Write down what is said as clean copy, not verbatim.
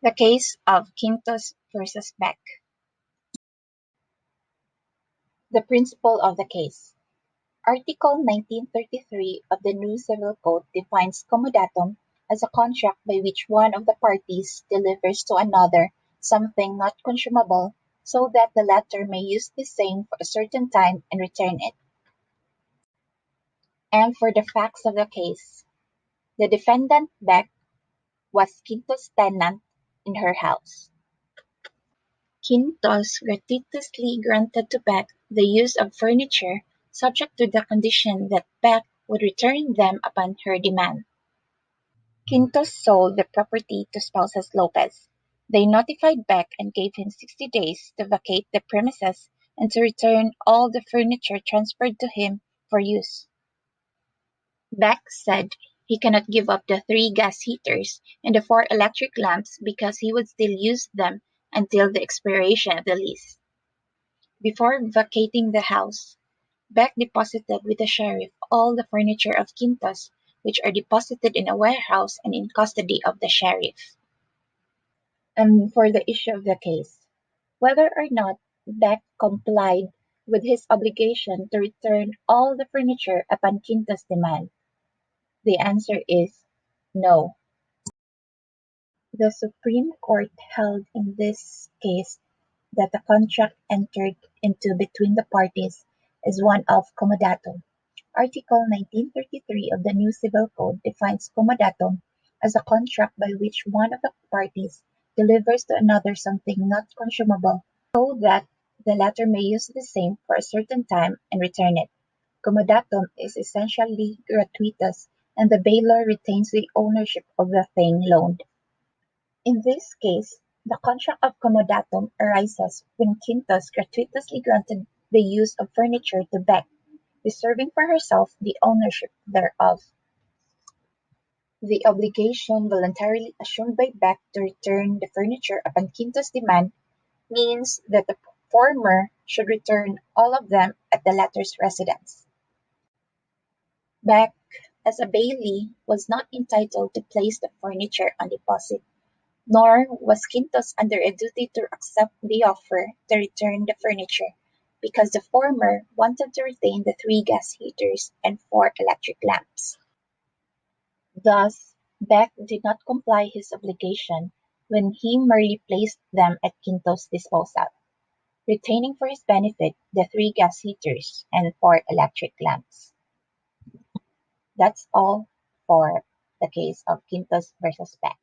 The case of Quintos versus Beck. The principle of the case. Article 1933 of the new Civil Code defines comodatum as a contract by which one of the parties delivers to another something not consumable, so that the latter may use the same for a certain time and return it. And for the facts of the case, the defendant Beck was Quintos' tenant in her house. Quintos gratuitously granted to Beck the use of furniture subject to the condition that Beck would return them upon her demand. Quintos sold the property to spouses Lopez. They notified Beck and gave him 60 days to vacate the premises and to return all the furniture transferred to him for use. Beck said he cannot give up the 3 gas heaters and the 4 electric lamps because he would still use them until the expiration of the lease. Before vacating the house, Beck deposited with the sheriff all the furniture of Quintos, which are deposited in a warehouse and in custody of the sheriff. And for the issue of the case, whether or not Beck complied with his obligation to return all the furniture upon Quintos' demand, the answer is no. The Supreme Court held in this case that the contract entered into between the parties is one of comodatum. Article 1933 of the new Civil Code defines comodatum as a contract by which one of the parties delivers to another something not consumable, so that the latter may use the same for a certain time and return it. Comodatum is essentially gratuitous, and the bailor retains the ownership of the thing loaned. In this case, the contract of comodatum arises when Quintos gratuitously granted the use of furniture to Beck, reserving for herself the ownership thereof. The obligation voluntarily assumed by Beck to return the furniture upon Quintos' demand means that the former should return all of them at the latter's residence. Beck, as a bailee, was not entitled to place the furniture on deposit, nor was Quintos under a duty to accept the offer to return the furniture, because the former wanted to retain the 3 gas heaters and 4 electric lamps. Thus, Beck did not comply his obligation when he merely placed them at Quintos' disposal, retaining for his benefit the 3 gas heaters and 4 electric lamps. That's all for the case of Quintos versus Beck.